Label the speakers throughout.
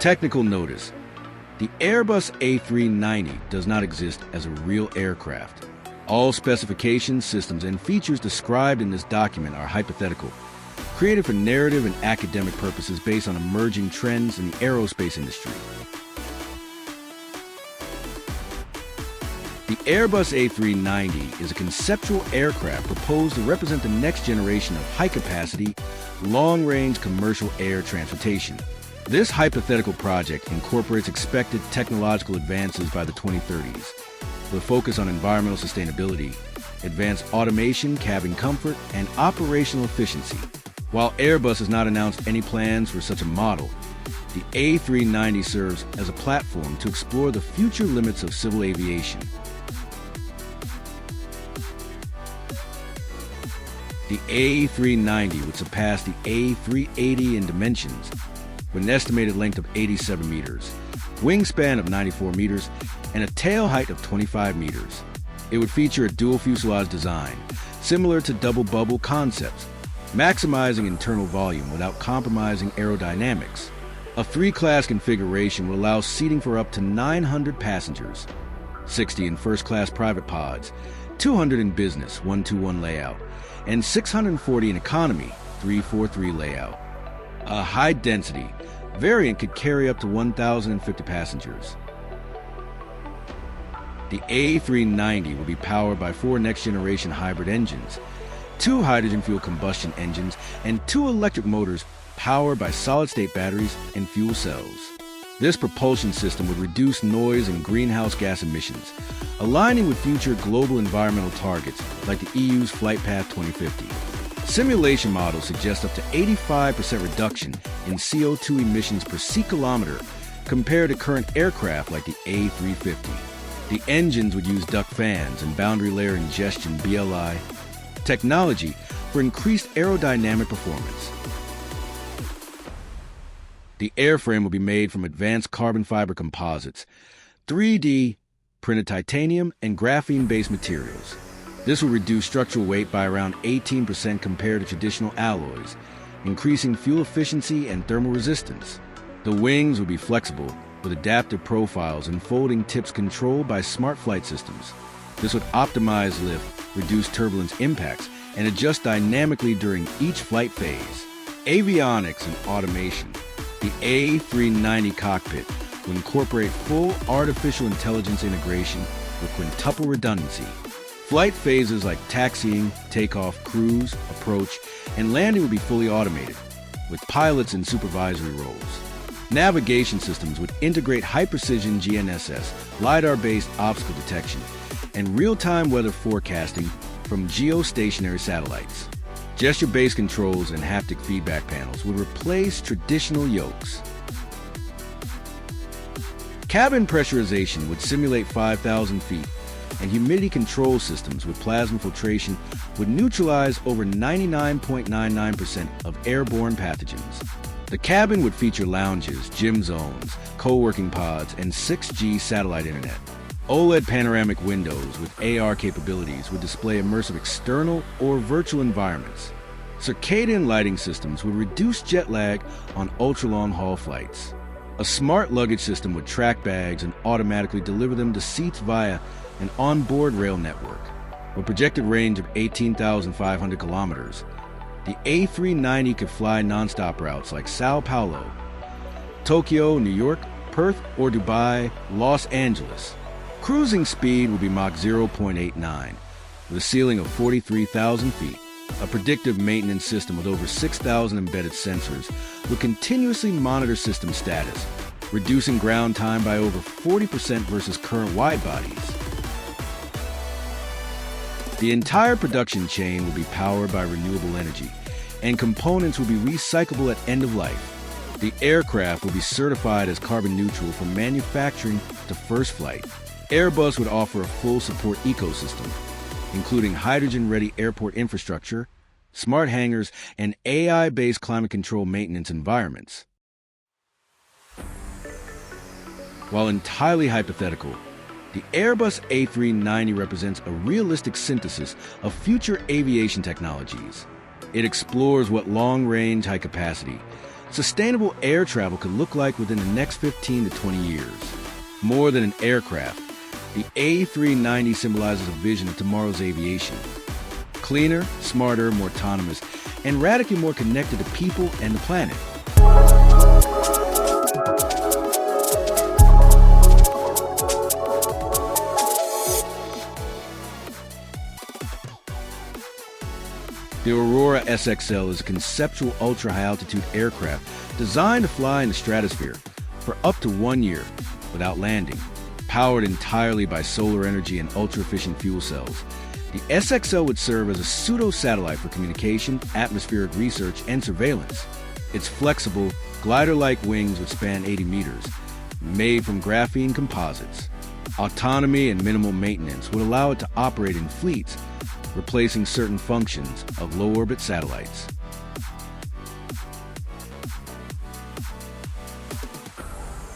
Speaker 1: Technical notice: the Airbus A390 does not exist as a real aircraft. All specifications, systems, and features described in this document are hypothetical, created for narrative and academic purposes based on emerging trends in the aerospace industry. The Airbus A390 is a conceptual aircraft proposed to represent the next generation of high-capacity, long-range commercial air transportation. This hypothetical project incorporates expected technological advances by the 2030s, with a focus on environmental sustainability, advanced automation, cabin comfort, and operational efficiency. While Airbus has not announced any plans for such a model, the A390 serves as a platform to explore the future limits of civil aviation. The A390 would surpass the A380 in dimensions, with an estimated length of 87 meters, wingspan of 94 meters, and a tail height of 25 meters. It would feature a dual fuselage design, similar to double bubble concepts, maximizing internal volume without compromising aerodynamics. A three-class configuration will allow seating for up to 900 passengers, 60 in first-class private pods, 200 in business 1-2-1 layout, and 640 in economy 3-4-3 layout. A high-density variant could carry up to 1,050 passengers. The A390 will be powered by 4 next-generation hybrid engines, 2 hydrogen fuel combustion engines, and 2 electric motors powered by solid-state batteries and fuel cells. This propulsion system would reduce noise and greenhouse gas emissions, aligning with future global environmental targets like the EU's Flight Path 2050. Simulation models suggest up to 85% reduction in CO2 emissions per seat kilometer compared to current aircraft like the A350. The engines would use duct fans and boundary layer ingestion (BLI) technology for increased aerodynamic performance. The airframe will be made from advanced carbon fiber composites, 3D printed titanium, and graphene-based materials. This will reduce structural weight by around 18% compared to traditional alloys, increasing fuel efficiency and thermal resistance. The wings will be flexible, with adaptive profiles and folding tips controlled by smart flight systems. This would optimize lift, reduce turbulence impacts, and adjust dynamically during each flight phase. Avionics and automation. The A390 cockpit will incorporate full artificial intelligence integration with quintuple redundancy. Flight phases like taxiing, takeoff, cruise, approach, and landing will be fully automated, with pilots in supervisory roles. Navigation systems would integrate high-precision GNSS, LiDAR-based obstacle detection, and real-time weather forecasting from geostationary satellites. Gesture-based controls and haptic feedback panels would replace traditional yokes. Cabin pressurization would simulate 5,000 feet, and humidity control systems with plasma filtration would neutralize over 99.99% of airborne pathogens. The cabin would feature lounges, gym zones, co-working pods, and 6G satellite internet. OLED panoramic windows with AR capabilities would display immersive external or virtual environments. Circadian lighting systems would reduce jet lag on ultra-long haul flights. A smart luggage system would track bags and automatically deliver them to seats via an onboard rail network. With a projected range of 18,500 kilometers, the A390 could fly nonstop routes like Sao Paulo, Tokyo, New York, Perth, or Dubai, Los Angeles. Cruising speed will be Mach 0.89, with a ceiling of 43,000 feet. A predictive maintenance system with over 6,000 embedded sensors will continuously monitor system status, reducing ground time by over 40% versus current wide bodies. The entire production chain will be powered by renewable energy, and components will be recyclable at end of life. The aircraft will be certified as carbon neutral from manufacturing to first flight. Airbus would offer a full support ecosystem, including hydrogen-ready airport infrastructure, smart hangars, and AI-based climate control maintenance environments. While entirely hypothetical, the Airbus A390 represents a realistic synthesis of future aviation technologies. It explores what long-range, high-capacity, sustainable air travel could look like within the next 15 to 20 years. More than an aircraft, the A390 symbolizes a vision of tomorrow's aviation. Cleaner, smarter, more autonomous, and radically more connected to people and the planet. The Aurora SXL is a conceptual ultra-high-altitude aircraft designed to fly in the stratosphere for up to 1 year without landing, powered entirely by solar energy and ultra-efficient fuel cells. The SXL would serve as a pseudo-satellite for communication, atmospheric research, and surveillance. Its flexible, glider-like wings would span 80 meters, made from graphene composites. Autonomy and minimal maintenance would allow it to operate in fleets, replacing certain functions of low-orbit satellites.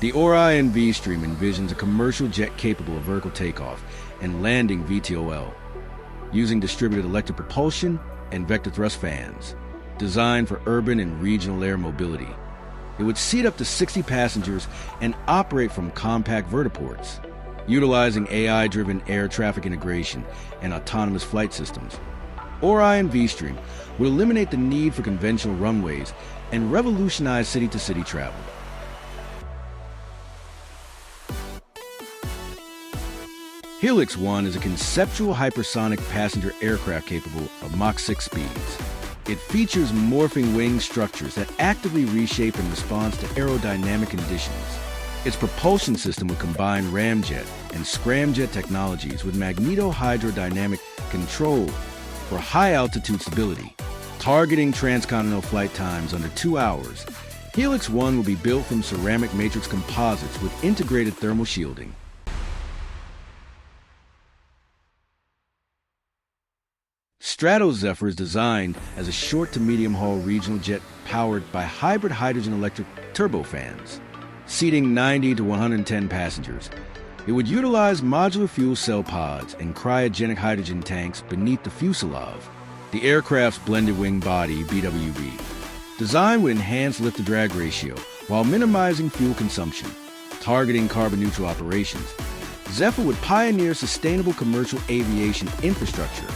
Speaker 1: The Orion V-Stream envisions a commercial jet capable of vertical takeoff and landing VTOL, using distributed electric propulsion and vector thrust fans, designed for urban and regional air mobility. It would seat up to 60 passengers and operate from compact vertiports, utilizing AI-driven air traffic integration and autonomous flight systems. Orion V-Stream would eliminate the need for conventional runways and revolutionize city-to-city travel. Helix 1 is a conceptual hypersonic passenger aircraft capable of Mach 6 speeds. It features morphing wing structures that actively reshape in response to aerodynamic conditions. Its propulsion system would combine ramjet and scramjet technologies with magneto-hydrodynamic control for high-altitude stability, targeting transcontinental flight times under 2 hours. Helix 1 will be built from ceramic matrix composites with integrated thermal shielding. Stratozephyr is designed as a short to medium-haul regional jet powered by hybrid hydrogen-electric turbofans, seating 90 to 110 passengers. It would utilize modular fuel cell pods and cryogenic hydrogen tanks beneath the fuselage. The aircraft's blended wing body, BWB, design would enhance lift-to-drag ratio while minimizing fuel consumption, targeting carbon-neutral operations. Zephyr would pioneer sustainable commercial aviation infrastructure.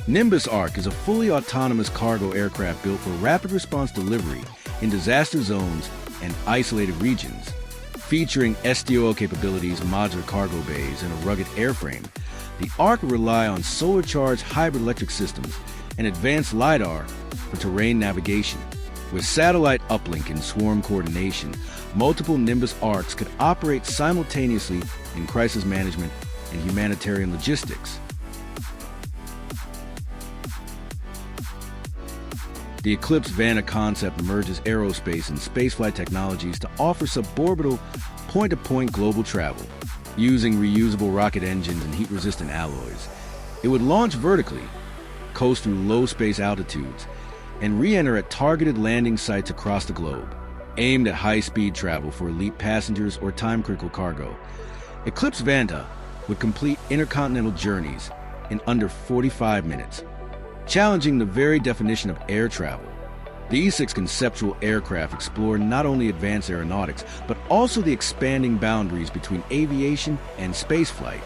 Speaker 1: Nimbus Arc is a fully autonomous cargo aircraft built for rapid response delivery in disaster zones and isolated regions. Featuring STOL capabilities, modular cargo bays, and a rugged airframe, the Arc will rely on solar-charged hybrid electric systems and advanced LiDAR for terrain navigation. With satellite uplink and swarm coordination, multiple Nimbus Arcs could operate simultaneously in crisis management and humanitarian logistics. The Eclipse Vanta concept merges aerospace and spaceflight technologies to offer suborbital point-to-point global travel, using reusable rocket engines and heat-resistant alloys. It would launch vertically, coast through low space altitudes, and re-enter at targeted landing sites across the globe, aimed at high-speed travel for elite passengers or time-critical cargo. Eclipse Vanta would complete intercontinental journeys in under 45 minutes, challenging the very definition of air travel. These 6 conceptual aircraft explore not only advanced aeronautics, but also the expanding boundaries between aviation and spaceflight.